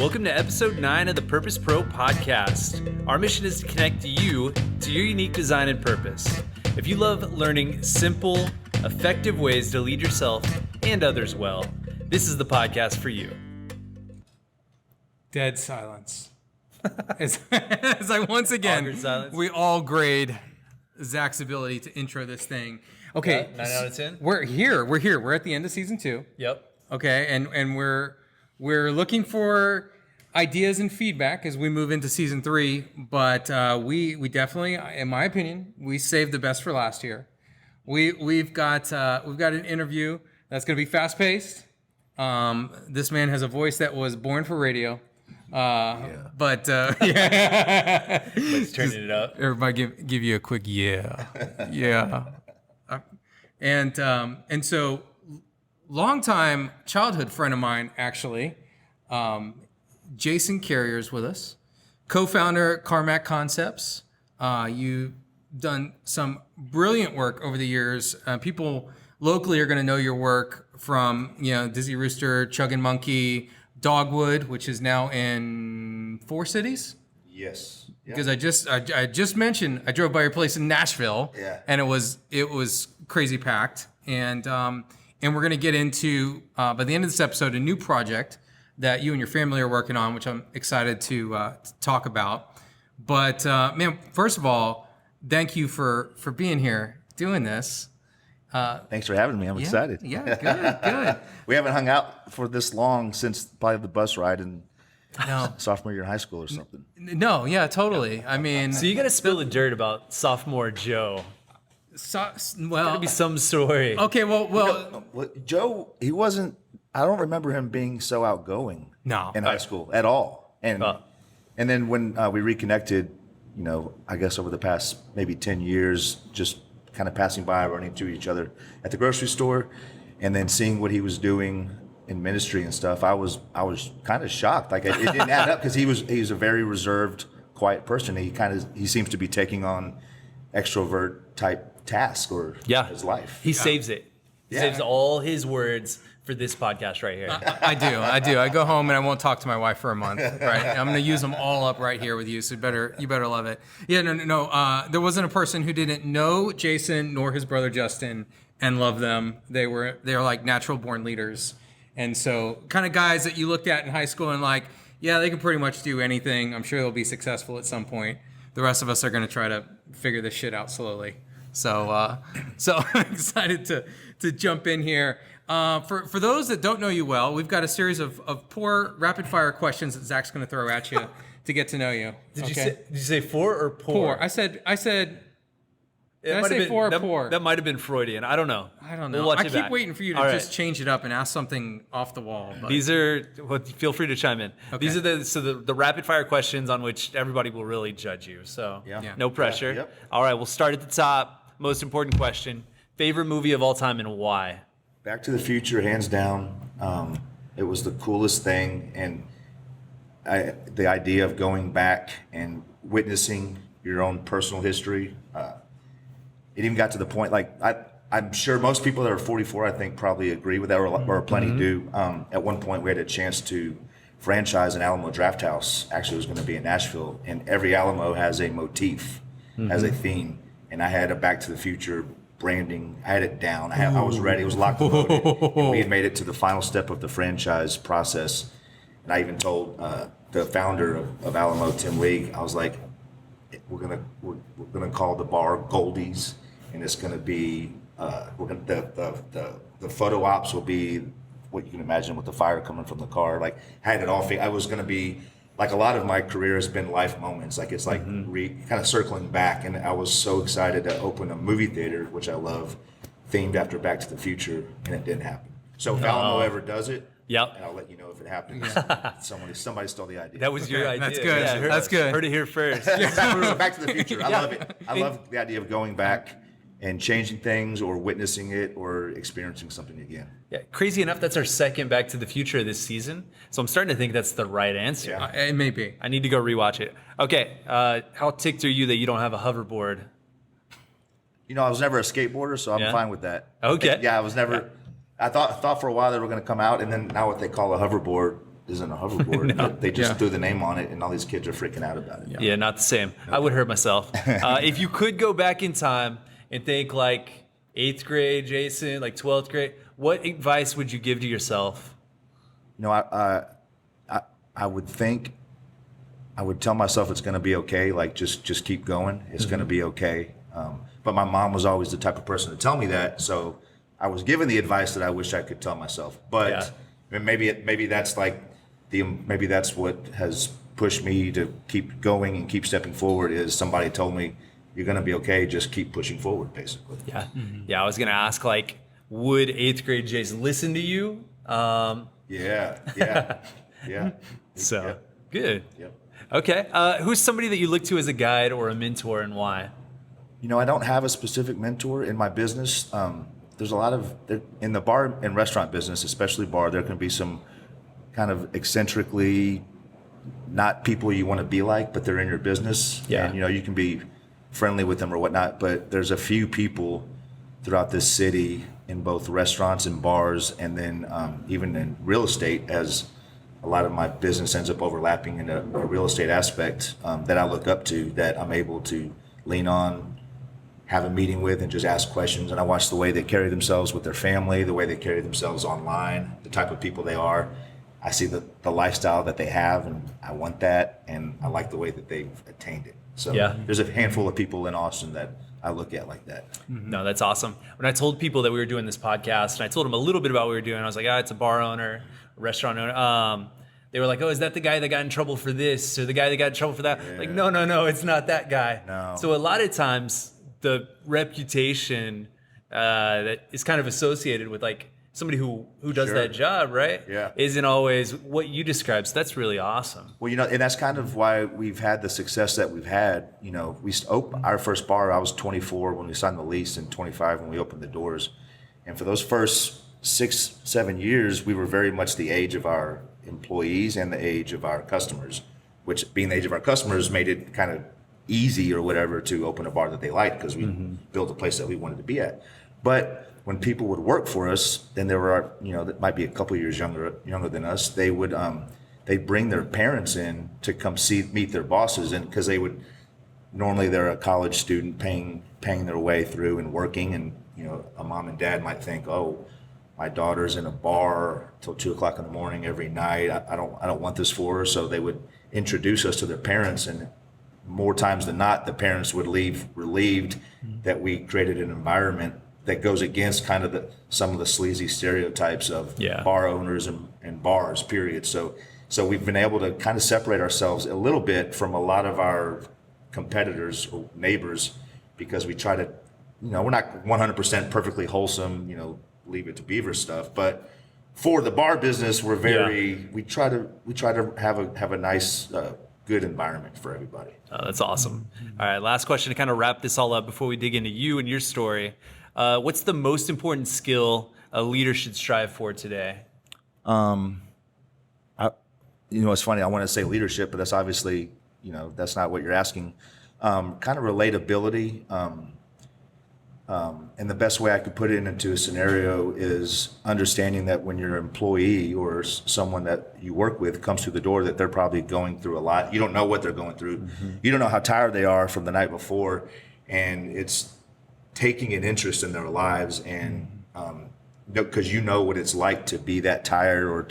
Welcome to episode 9 of the Purpose Pro podcast. Our mission is to connect you to your unique design and purpose. If you love learning simple, effective ways to lead yourself and others well, this is the podcast for you. Dead silence. It's like once again, Awkward silence. we all grade Zach's ability to intro this thing. Okay, 9 out of 10? We're here. We're at the end of season 2. Yep. Okay, and we're looking for ideas and feedback as we move into season 3. But we definitely, in my opinion, we saved the best for last year. We've got an interview that's going to be fast paced. This man has a voice that was born for radio. But yeah, Let's turn it up. everybody give you a quick yeah. And so longtime childhood friend of mine, actually, Jason Carrier's with us, co-founder Carmack Concepts. You've done some brilliant work over the years. People locally are going to know your work from, Dizzy Rooster, Chuggin' Monkey, Dogwood, which is now in 4 cities. Yes. Yeah. Because I just mentioned I drove by your place in Nashville, and it was crazy packed, and we're gonna get into by the end of this episode a new project that you and your family are working on, which I'm excited to talk about. But man, first of all, thank you for being here doing this. Thanks for having me. I'm excited. Yeah, good. We haven't hung out for this long since probably the bus ride in No, sophomore year in high school or something. no, yeah, totally. I mean, So you got to spill the dirt about sophomore Joe. well, Be some story. okay, well, Well, Joe, he wasn't. I don't remember him being so outgoing. No. In high school at all. And then when we reconnected, I guess over the past maybe 10 years, just kind of passing by, running into each other at the grocery store, and then seeing what he was doing in ministry and stuff, I was kind of shocked. Like it didn't add up because he's a very reserved, quiet person. He seems to be taking on extrovert type tasks or his life. He saves it. He saves all his words for this podcast right here. I do. I go home and I won't talk to my wife for a month. Right? I'm going to use them all up right here with you. So you better love it. Yeah, no. There wasn't a person who didn't know Jason nor his brother Justin and love them. They were like natural born leaders, and so kind of guys that you looked at in high school and like, yeah, they can pretty much do anything. I'm sure they'll be successful at some point. The rest of us are going to try to figure this shit out slowly. So I'm excited to jump in here. For those that don't know you well, we've got a series of poor rapid fire questions that Zach's going to throw at you to get to know you. Did you say four or poor? Poor. I said. Did I say four or poor? That might have been Freudian. I don't know. We'll watch I keep waiting for you to just change it up and ask something off the wall. But. These are. Well, feel free to chime in. Okay. These are the rapid fire questions on which everybody will really judge you. So no pressure. Yep. All right, we'll start at the top. Most important question: favorite movie of all time and why? Back to the Future, hands down. It was the coolest thing, and the idea of going back and witnessing your own personal history. It even got to the point, like I'm sure most people that are 44, I think, probably agree with that, or plenty do. At one point, we had a chance to franchise an Alamo Draft House. Actually, it was going to be in Nashville, and every Alamo has a motif, has a theme, and I had a Back to the Future branding. I had it down. I was ready. It was locked and loaded. And we had made it to the final step of the franchise process. And I even told the founder of Alamo, Tim League, I was like, we're gonna call the bar Goldie's, and it's gonna be the photo ops will be what you can imagine with the fire coming from the car. Like had it all. I was gonna be. Like a lot of my career has been life moments. Like it's like kind of circling back, and I was so excited to open a movie theater, which I love, themed after Back to the Future, and it didn't happen. So if Alamo ever does it, and I'll let you know if it happens. Somebody stole the idea. That was your idea. That's good. Yeah, That's good. Heard it here first. Back to the Future. I love it. I love the idea of going back and changing things or witnessing it or experiencing something again. Yeah, crazy enough, that's our second Back to the Future this season. So I'm starting to think that's the right answer. Yeah. It may be. I need to go rewatch it. Okay, how ticked are you that you don't have a hoverboard? I was never a skateboarder, so I'm fine with that. Okay. Yeah, I was never. I thought for a while they were going to come out, and then now what they call a hoverboard isn't a hoverboard. No. They just Yeah. threw the name on it, and all these kids are freaking out about it. Yeah, not the same. I would hurt myself. If you could go back in time and think like 8th grade Jason, like 12th grade, what advice would you give to yourself? You know, I would think, I would tell myself it's going to be okay. Like just keep going. It's going to be okay. But my mom was always the type of person to tell me that. So I was given the advice that I wish I could tell myself. But maybe that's like maybe that's what has pushed me to keep going and keep stepping forward. Is somebody told me you're going to be okay. Just keep pushing forward, basically. Yeah. Yeah. I was going to ask, like, would 8th grade Jason listen to you? Yeah. So Yeah. good. Yep. Okay. Who's somebody that you look to as a guide or a mentor, and why? You know, I don't have a specific mentor in my business. There's a lot of in the bar and restaurant business, especially bar. There can be some kind of eccentrically not people you want to be like, but they're in your business. Yeah. And you can be friendly with them or whatnot. But there's a few people throughout this city in both restaurants and bars, and then even in real estate, as a lot of my business ends up overlapping in a real estate aspect, that I look up to, that I'm able to lean on, have a meeting with, and just ask questions. And I watch the way they carry themselves with their family, the way they carry themselves online, the type of people they are. I see the lifestyle that they have, and I want that, and I like the way that they've attained it. So Yeah. there's a handful of people in Austin that I look at like that. No, that's awesome. When I told people that we were doing this podcast, and I told them a little bit about what we were doing, I was like, it's a bar owner, a restaurant owner. They were like, oh, is that the guy that got in trouble for this, or the guy that got in trouble for that? Yeah. Like, no, it's not that guy. No. So a lot of times, the reputation that is kind of associated with like somebody who does Sure. that job, right? Yeah. Isn't always what you described. So that's really awesome. Well, and that's kind of why we've had the success that we've had. We opened our first bar. I was 24 when we signed the lease, and 25 when we opened the doors. And for those first 6-7 years, we were very much the age of our employees and the age of our customers, which being the age of our customers made it kind of easy or whatever to open a bar that they liked, because we built a place that we wanted to be at. But when people would work for us, then there were, that might be a couple years younger than us. They would, they'd bring their parents in to come meet their bosses, and because normally they're a college student paying their way through and working, and a mom and dad might think, oh, my daughter's in a bar till 2:00 in the morning every night. I don't want this for her. So they would introduce us to their parents, and more times than not, the parents would leave relieved that we created an environment that goes against kind of some of the sleazy stereotypes of bar owners and bars, period. So we've been able to kind of separate ourselves a little bit from a lot of our competitors or neighbors, because we try to, we're not 100% perfectly wholesome, leave it to beaver stuff, but for the bar business, we're we try to have a nice, good environment for everybody. Oh, that's awesome. All right, last question to kind of wrap this all up before we dig into you and your story. What's the most important skill a leader should strive for today? It's funny. I want to say leadership, but that's obviously, that's not what you're asking. Kind of relatability. And the best way I could put it into a scenario is understanding that when your employee or someone that you work with comes through the door, that they're probably going through a lot. You don't know what they're going through. Mm-hmm. You don't know how tired they are from the night before. And it's taking an interest in their lives, and because you know what it's like to be that tired or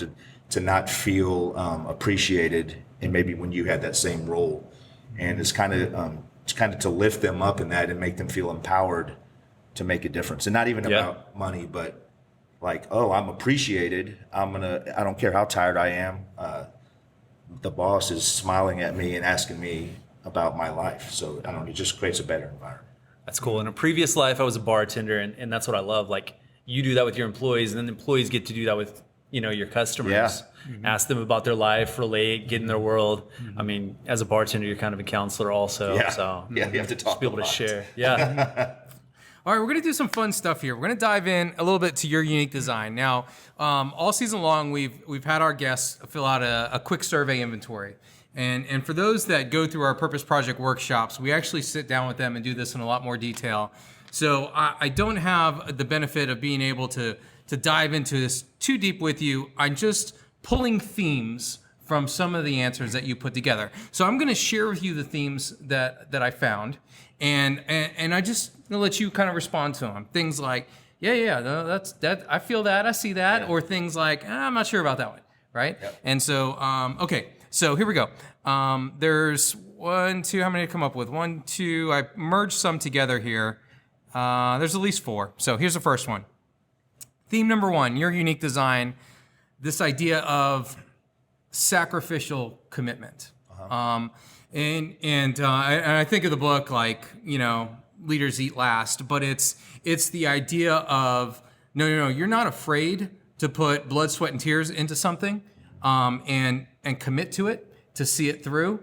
to not feel appreciated, and maybe when you had that same role. And it's kind of to lift them up in that and make them feel empowered to make a difference. And not even about money, but like, oh, I'm appreciated. I don't care how tired I am. The boss is smiling at me and asking me about my life. So it just creates a better environment. That's cool. In a previous life, I was a bartender, and that's what I love. Like, you do that with your employees, and then the employees get to do that with, your customers. Yeah. Mm-hmm. Ask them about their life, relate, get in their world. Mm-hmm. I mean, as a bartender, you're kind of a counselor also. Yeah. So you have to talk be able a to lot. share. Yeah. All right, we're going to do some fun stuff here. We're going to dive in a little bit to your unique design. Now, all season long, we've had our guests fill out a quick survey inventory. And for those that go through our Purpose Project workshops, we actually sit down with them and do this in a lot more detail. So I don't have the benefit of being able to dive into this too deep with you. I'm just pulling themes from some of the answers that you put together. So I'm going to share with you the themes that I found, and I just going to let you kind of respond to them. Things like, yeah, no, that I feel that, I see that, or things like, I'm not sure about that one, right? Yep. And so, okay, so here we go. There's 1, 2, how many did I come up with? 1, 2, I merged some together here. There's at least 4. So here's the first one. Theme number 1, your unique design, this idea of sacrificial commitment. And I think of the book like, Leaders Eat Last, but it's the idea of, no, you're not afraid to put blood, sweat, and tears into something, and commit to it, to see it through.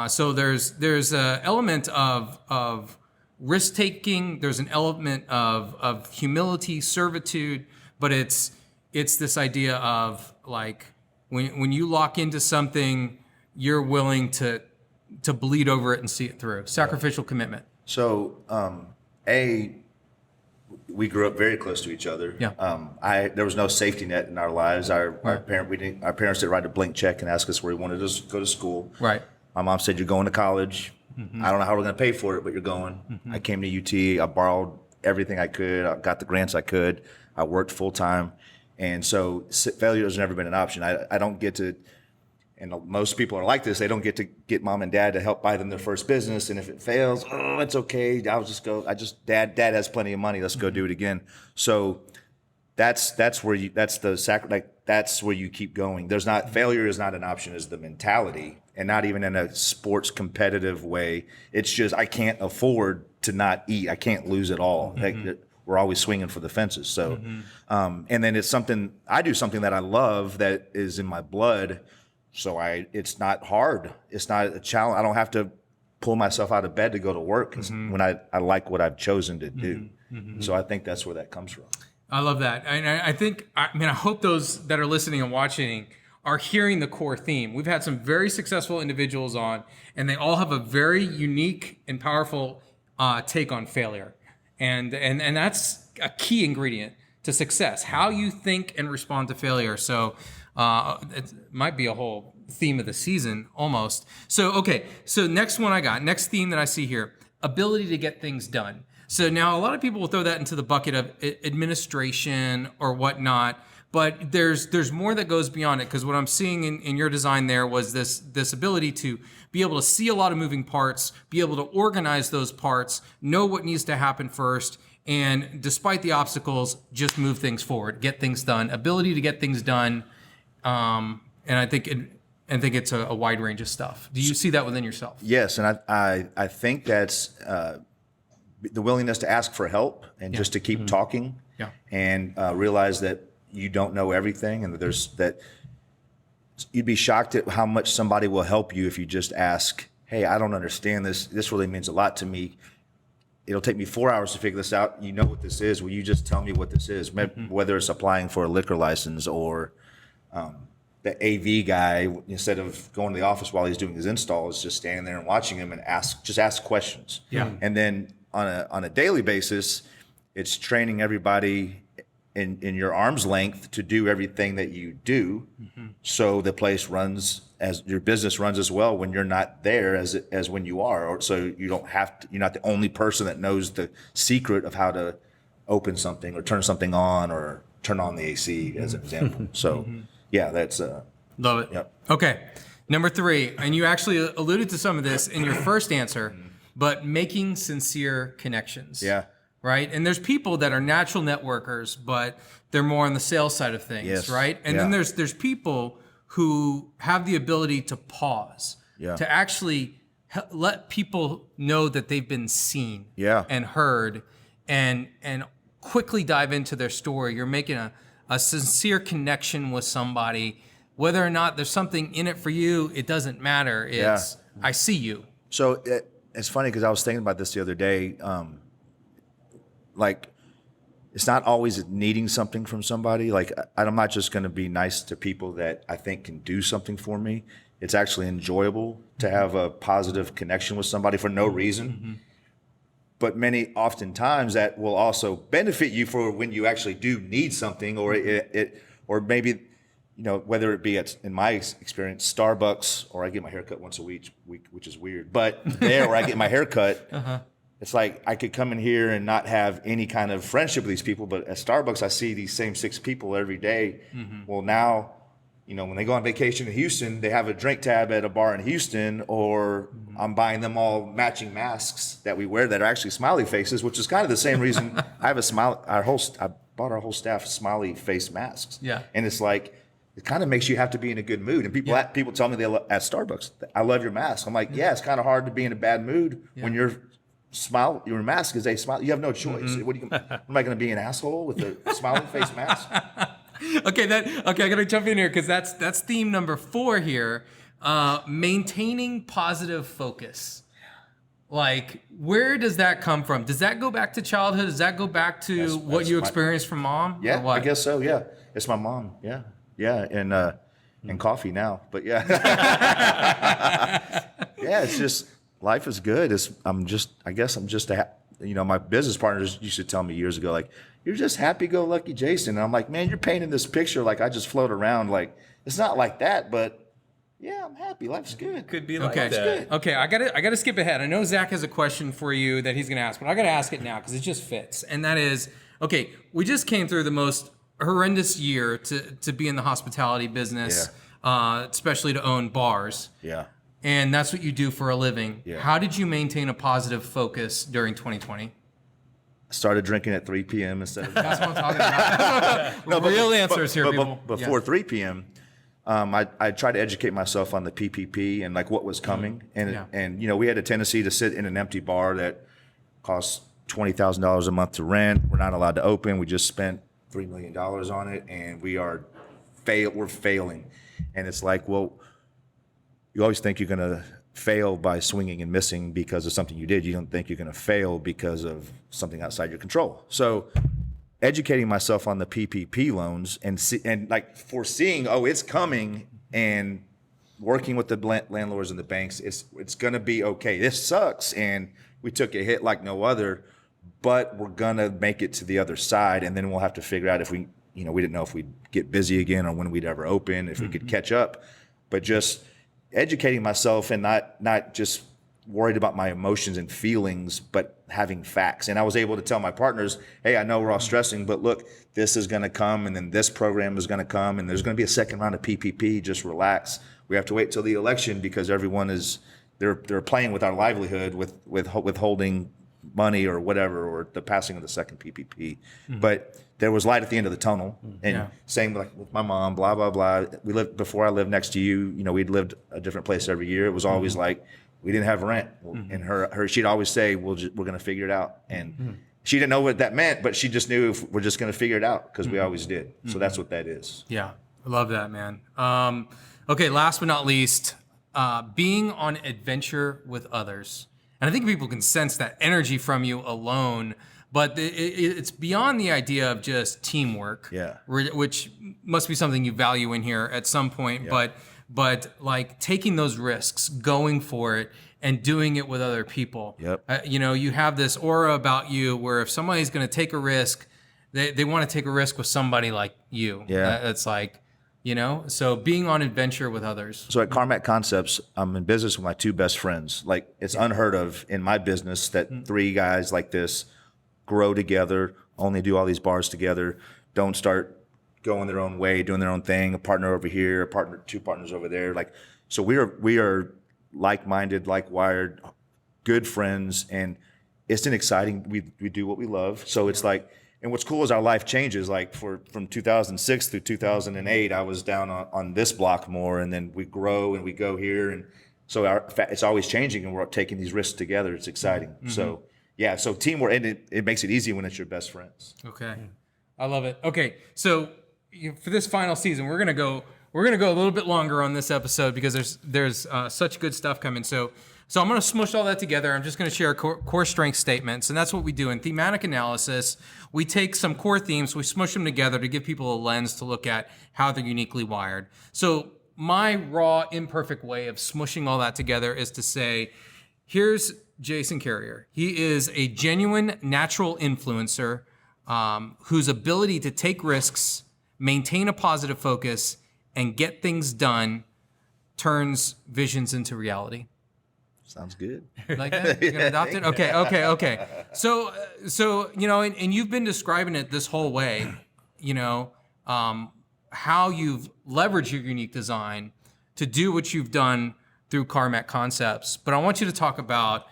So there's an element of risk taking. There's an element of humility, servitude, but it's this idea of like when you lock into something, you're willing to bleed over it and see it through. Sacrificial commitment. So, we grew up very close to each other. Yeah. There was no safety net in our lives. Our parents didn't write a blank check and ask us where we wanted us to go to school. Right. My mom said, "You're going to college. I don't know how we're going to pay for it, but you're going." I came to UT. I borrowed everything I could. I got the grants I could. I worked full time, and so failure has never been an option. I don't get to. And most people are like this. They don't get to get mom and dad to help buy them their first business. And if it fails, it's okay. Dad has plenty of money. Let's go do it again. So that's where you keep going. Failure is not an option, is the mentality, and not even in a sports competitive way. It's just, I can't afford to not eat. I can't lose it all. We're always swinging for the fences. So, and then I do something that I love that is in my blood. So it's not hard. It's not a challenge. I don't have to pull myself out of bed to go to work when I like what I've chosen to do. So I think that's where that comes from. I love that. And I hope those that are listening and watching are hearing the core theme. We've had some very successful individuals on, and they all have a very unique and powerful take on failure. And that's a key ingredient to success, how you think and respond to failure. So it might be a whole theme of the season almost. So, okay. So next theme that I see here, ability to get things done. So now a lot of people will throw that into the bucket of administration or whatnot, but there's more that goes beyond it, because what I'm seeing in your design there was this ability to be able to see a lot of moving parts, be able to organize those parts, know what needs to happen first, and despite the obstacles, just move things forward, get things done, ability to get things done. And I think it's a wide range of stuff. Do you see that within yourself? Yes, and I think that's the willingness to ask for help and just to keep talking, and realize that you don't know everything, and that you'd be shocked at how much somebody will help you if you just ask, "Hey, I don't understand this. This really means a lot to me. It'll take me 4 hours to figure this out. You know what this is. Will you just tell me what this is?" Whether it's applying for a liquor license or the AV guy, instead of going to the office while he's doing his install, is just standing there and watching him and ask questions. Yeah. And then on a daily basis, it's training everybody in your arm's length to do everything that you do, so the place runs as your business runs as well when you're not there as when you are. Or so you don't have to. You're not the only person that knows the secret of how to open something or turn something on or turn on the AC, as an example. So. Yeah, that's love it. Yep. Okay, number 3, and you actually alluded to some of this in your first answer, but making sincere connections. Yeah. Right, and there's people that are natural networkers, but they're more on the sales side of things. Yes. Right, and then there's people who have the ability to pause, to actually let people know that they've been seen, and heard, and quickly dive into their story. You're making a sincere connection with somebody, whether or not there's something in it for you, it doesn't matter. It's, I see you. So it's funny because I was thinking about this the other day. Like, it's not always needing something from somebody. Like, I'm not just going to be nice to people that I think can do something for me. It's actually enjoyable to have a positive connection with somebody for no reason. But oftentimes that will also benefit you for when you actually do need something, or or maybe whether it be in my experience, Starbucks, or I get my haircut once a week, which is weird, but there where I get my haircut, it's like I could come in here and not have any kind of friendship with these people, but at Starbucks, I see these same 6 people every day. Well, now, when they go on vacation in Houston, they have a drink tab at a bar in Houston, or I'm buying them all matching masks that we wear that are actually smiley faces, which is kind of the same reason I have I bought our whole staff smiley face masks. Yeah. And it's like, it kind of makes you have to be in a good mood. And people tell me at Starbucks, I love your mask. I'm like, yeah, it's kind of hard to be in a bad mood when your mask is a smile. You have no choice. Am I going to be an asshole with a smiley face mask? Okay, I gotta jump in here because that's theme number 4 here. Maintaining positive focus. Like, where does that come from? Does that go back to childhood? Does that go back to what you experienced from mom? Yeah, or what? I guess so. Yeah, it's my mom. Yeah, and coffee now. But yeah, yeah. It's just life is good. I guess I'm just my business partners used to tell me years ago, like, you're just happy-go-lucky Jason. And I'm like, man, you're painting this picture like I just float around. Like, it's not like that, but yeah, I'm happy. Life's good. Could be like Okay. that. Okay, I gotta skip ahead. I know Zach has a question for you that he's gonna ask, but I gotta ask it now because it just fits. And that is, okay, we just came through the most horrendous year to be in the hospitality business, especially to own bars. Yeah. And that's what you do for a living. Yeah. How did you maintain a positive focus during 2020? Started drinking at 3 p.m. instead of That's what I'm talking about. Real answers here, people. Before 3 p.m., I tried to educate myself on the PPP and like what was coming. And we had a tendency to sit in an empty bar that costs $20,000 a month to rent. We're not allowed to open. We just spent $3 million on it, and we're failing. And it's like, well, you always think you're going to fail by swinging and missing because of something you did. You don't think you're going to fail because of something outside your control. So educating myself on the PPP loans and like foreseeing, it's coming, and working with the landlords and the banks, it's going to be okay. This sucks, and we took a hit like no other, but we're going to make it to the other side, and then we'll have to figure out if we didn't know if we'd get busy again or when we'd ever open, if we could catch up. But just educating myself and not just worried about my emotions and feelings, but having facts. And I was able to tell my partners, hey, I know we're all stressing, but look, this is going to come, and then this program is going to come, and there's going to be a second round of PPP. Just relax. We have to wait till the election because everyone they're playing with our livelihood with withholding money or whatever, or the passing of the second PPP. But there was light at the end of the tunnel. And same like with my mom, blah, blah, blah. Before I lived next to you, we'd lived a different place every year. It was always like, we didn't have rent. And she'd always say, we're going to figure it out. And she didn't know what that meant, but she just knew we're just going to figure it out because we always did. So that's what that is. Yeah, I love that, man. Okay, last but not least, being on adventure with others. And I think people can sense that energy from you alone, but it's beyond the idea of just teamwork, which must be something you value in here at some point, but like taking those risks, going for it, and doing it with other people. You have this aura about you where if somebody's going to take a risk, they want to take a risk with somebody like you. It's like, so being on adventure with others. So at Carmack Concepts, I'm in business with my 2 best friends. Like, it's unheard of in my business that 3 guys like this grow together, only do all these bars together, don't start going their own way, doing their own thing, a partner over here, 2 partners over there. Like, so we are like-minded, like-wired, good friends, and it's an exciting, we do what we love. So it's like, and what's cool is our life changes. Like from 2006 through 2008, I was down on this block more, and then we grow and we go here, and so it's always changing, and we're taking these risks together. It's exciting. So so teamwork, and it makes it easy when it's your best friends. Okay, I love it. Okay, so for this final season, we're gonna go a little bit longer on this episode because there's such good stuff coming. So I'm going to smush all that together. I'm just going to share core strength statements, and that's what we do in thematic analysis. We take some core themes, we smush them together to give people a lens to look at how they're uniquely wired. So my raw, imperfect way of smushing all that together is to say, here's Jason Carrier. He is a genuine natural influencer whose ability to take risks, maintain a positive focus, and get things done turns visions into reality. Sounds good. Like that? You're gonna adopt it? Okay. So and you've been describing it this whole way, how you've leveraged your unique design to do what you've done through Carmack Concepts. But I want you to talk about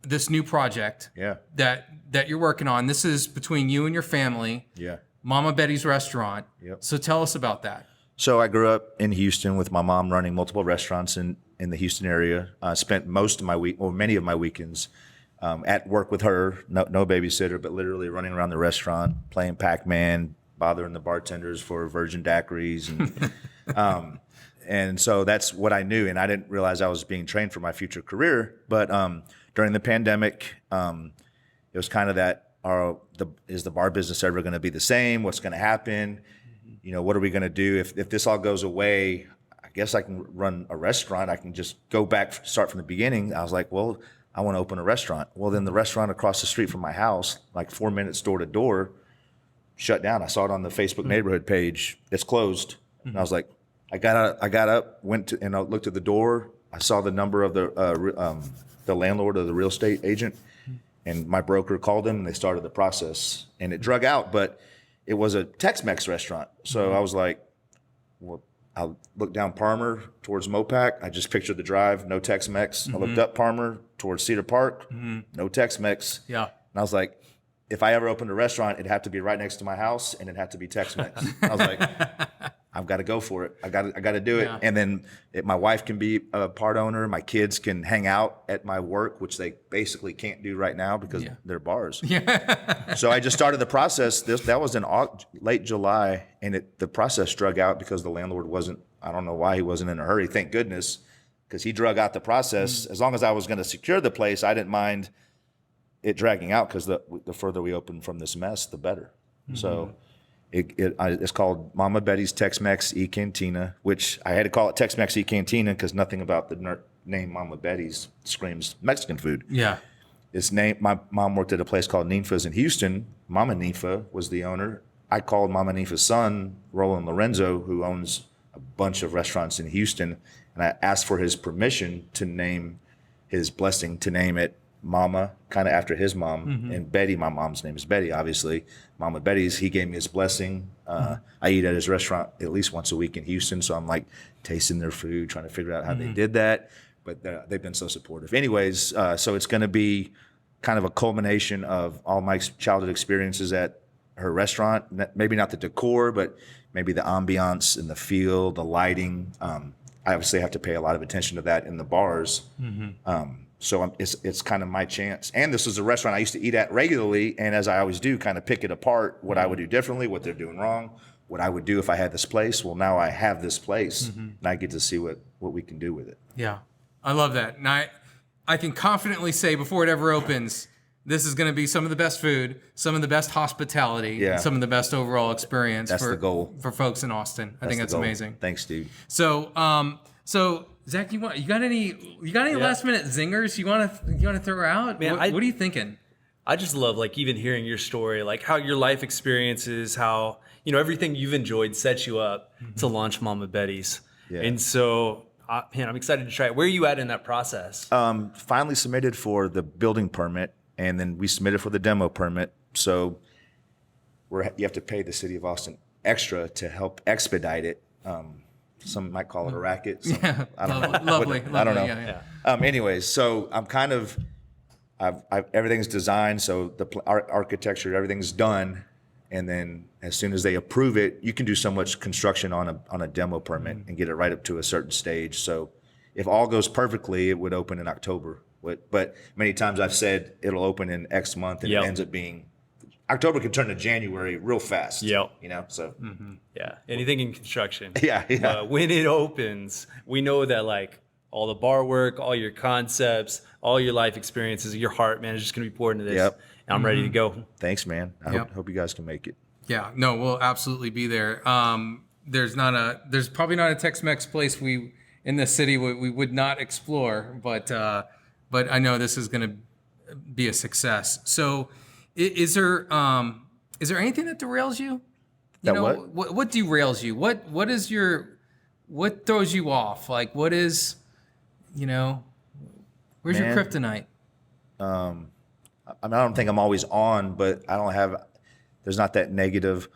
this new project that you're working on. This is between you and your family. Yeah. Mama Betty's Restaurant. Yep. So tell us about that. So I grew up in Houston with my mom running multiple restaurants in the Houston area. Spent many of my weekends at work with her. No babysitter, but literally running around the restaurant, playing Pac-Man, bothering the bartenders for virgin daiquiris, and and so that's what I knew. And I didn't realize I was being trained for my future career. But during the pandemic, it was kind of that: is the bar business ever going to be the same? What's going to happen? What are we going to do if this all goes away? I guess I can run a restaurant. I can just go back, start from the beginning. I was like, well, I want to open a restaurant. Well, then the restaurant across the street from my house, like 4 minutes door to door, shut down. I saw it on the Facebook neighborhood page. It's closed. And I was like, I got up, went to, and I looked at the door. I saw the number of the landlord or the real estate agent, and my broker called him, and they started the process. And it drug out, but it was a Tex-Mex restaurant. So I was like, well, I looked down Parmer towards Mopac. I just pictured the drive, no Tex-Mex. I looked up Parmer towards Cedar Park, no Tex-Mex. Yeah. And I was like, if I ever opened a restaurant, it'd have to be right next to my house, and it'd have to be Tex-Mex. I was like, I've got to go for it. I got to do it. Yeah. And then my wife can be a part owner. My kids can hang out at my work, which they basically can't do right now because they're bars. Yeah. So I just started the process. That was in late July, and the process drug out because the landlord wasn't. I don't know why he wasn't in a hurry. Thank goodness, because he drug out the process. As long as I was going to secure the place, I didn't mind it dragging out, because the further we open from this mess, the better. So. It's called Mama Betty's Tex-Mex E-Cantina, which I had to call it Tex-Mex E-Cantina because nothing about the name Mama Betty's screams Mexican food. Yeah. It's named. My mom worked at a place called Ninfa's in Houston. Mama Ninfa was the owner. I called Mama Ninfa's son, Roland Lorenzo, who owns a bunch of restaurants in Houston, and I asked for his permission to name his blessing to name it Mama, kind of after his mom, and Betty. My mom's name is Betty, obviously. Mama Betty's. He gave me his blessing. I eat at his restaurant at least once a week in Houston, so I'm like tasting their food, trying to figure out how they did that. But they've been so supportive. Anyways, so it's going to be kind of a culmination of all my childhood experiences at her restaurant. Maybe not the decor, but maybe the ambiance and the feel, the lighting. I obviously have to pay a lot of attention to that in the bars. So it's kind of my chance. And this is a restaurant I used to eat at regularly, and as I always do, kind of pick it apart, what I would do differently, what they're doing wrong, what I would do if I had this place. Well, now I have this place, and I get to see what we can do with it. Yeah. I love that. And I can confidently say before it ever opens, this is going to be some of the best food, some of the best hospitality, and some of the best overall experience That's the goal. For folks in Austin. I think that's amazing. Thanks, dude. So Zach, you got any last minute zingers you want to throw out? Man, what are you thinking? I just love even hearing your story, like how your life experiences, how everything you've enjoyed sets you up to launch Mama Betty's. Yeah. And so, I'm excited to try it. Where are you at in that process? Finally submitted for the building permit, and then we submitted for the demo permit. So you have to pay the city of Austin extra to help expedite it. Some might call it a racket. I don't know. Lovely. I don't know. Yeah. Anyways, so I'm kind of, everything's designed. So the architecture, everything's done. And then as soon as they approve it, you can do so much construction on a demo permit and get it right up to a certain stage. So if all goes perfectly, it would open in October. But many times I've said it'll open in X month, and it ends up being October can turn to January real fast. Yep. So. Yeah. Anything in construction. Yeah. When it opens, we know that all the bar work, all your concepts, all your life experiences, your heart, man, is just going to be poured into this. Yep. And I'm ready to go. Thanks, man. I hope you guys can make it. Yeah. No, we'll absolutely be there. There's probably not a Tex-Mex place in the city we would not explore, but I know this is going to be a success. So, is there anything that derails you? What derails you? What is your what throws you off? Like, what is, where's your Man. kryptonite? I mean, I don't think I'm always on, but I don't have. There's not that negative.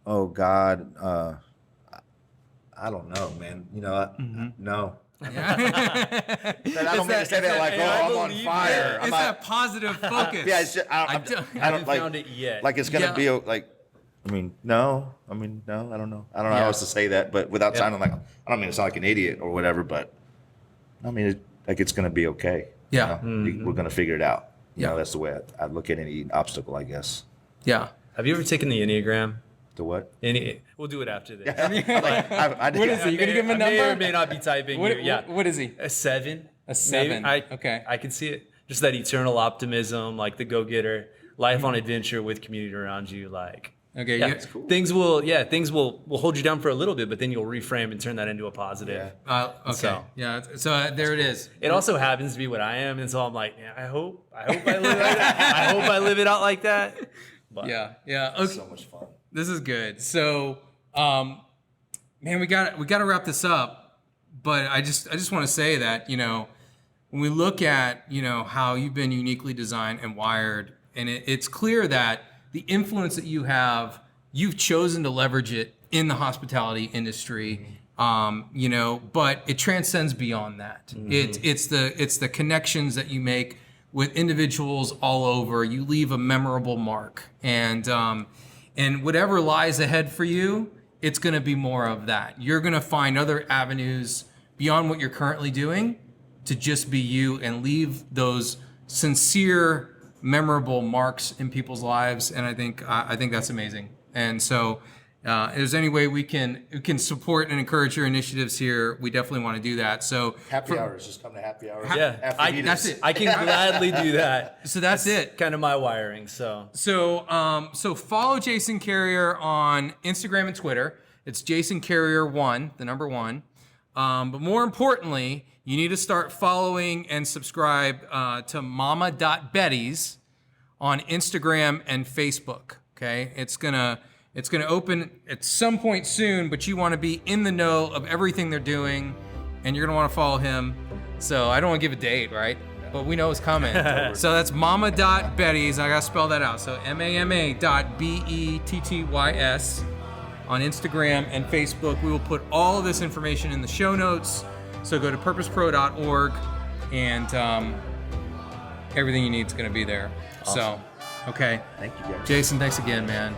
Oh God, I don't know, man. No. Yeah. But I don't mean to say that like, and I I'm on believe fire. It's that positive focus. Yeah, it's just, I haven't don't like. found it yet. Like it's gonna Yeah. be like. No. I don't know. I don't know how else to say that, but without sounding like I don't mean to sound like an idiot or whatever, but I mean it's gonna be okay. Yeah. We're gonna figure it out. Yeah. That's the way I look at any obstacle, I guess. Yeah. Have you ever taken the Enneagram? The what? We'll do it after this. I did. What is it? You gonna give him a I may or number? may not be typing here. Yeah. What is he? A 7. A 7. Okay. I can see it. Just that eternal optimism, like the go-getter, life on adventure with community around you. Like, Okay. yeah, you- That's cool. things will hold you down for a little bit, but then you'll reframe and turn that into a positive. Yeah. Okay. So- Yeah. So there it is. It also happens to be what I am, and so I'm like, yeah, I hope I live like that. I hope I live it out like that. But Yeah. Yeah. Okay. So much fun. This is good. So, man, we got to wrap this up. But I just want to say that when we look at how you've been uniquely designed and wired, and it's clear that the influence that you have, you've chosen to leverage it in the hospitality industry. But it transcends beyond that. It's the connections that you make with individuals all over. You leave a memorable mark, and whatever lies ahead for you, it's going to be more of that. You're going to find other avenues beyond what you're currently doing to just be you and leave those sincere, memorable marks in people's lives. And I think that's amazing. And so, if there's any way we can support and encourage your initiatives here, we definitely want to do that. So Happy hours. Just come to happy hours. Yeah, After that's it. I can gladly do that. So that's it. Kind of my wiring. So So follow Jason Carrier on Instagram and Twitter. It's Jason Carrier 1, the number 1. But more importantly, you need to start following and subscribe to mama.betties on Instagram and Facebook. Okay, it's gonna open at some point soon, but you want to be in the know of everything they're doing, and you're gonna want to follow him. So I don't want to give a date, right? But we know it's coming. So that's mama.betties. I gotta spell that out. So mama.bettys on Instagram and Facebook. We will put all of this information in the show notes. So go to purposepro.org, and everything you need is going to be there. Awesome. So, okay. Thank you, guys. Jason, thanks again, man.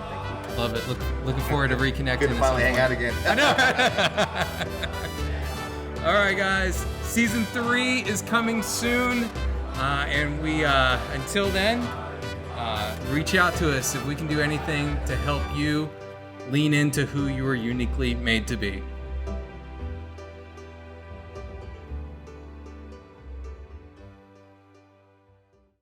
Love it. Looking forward to reconnecting. Good to at finally some hang point. out again. All right, guys. Season 3 is coming soon. And we, until then, reach out to us if we can do anything to help you lean into who you are uniquely made to be.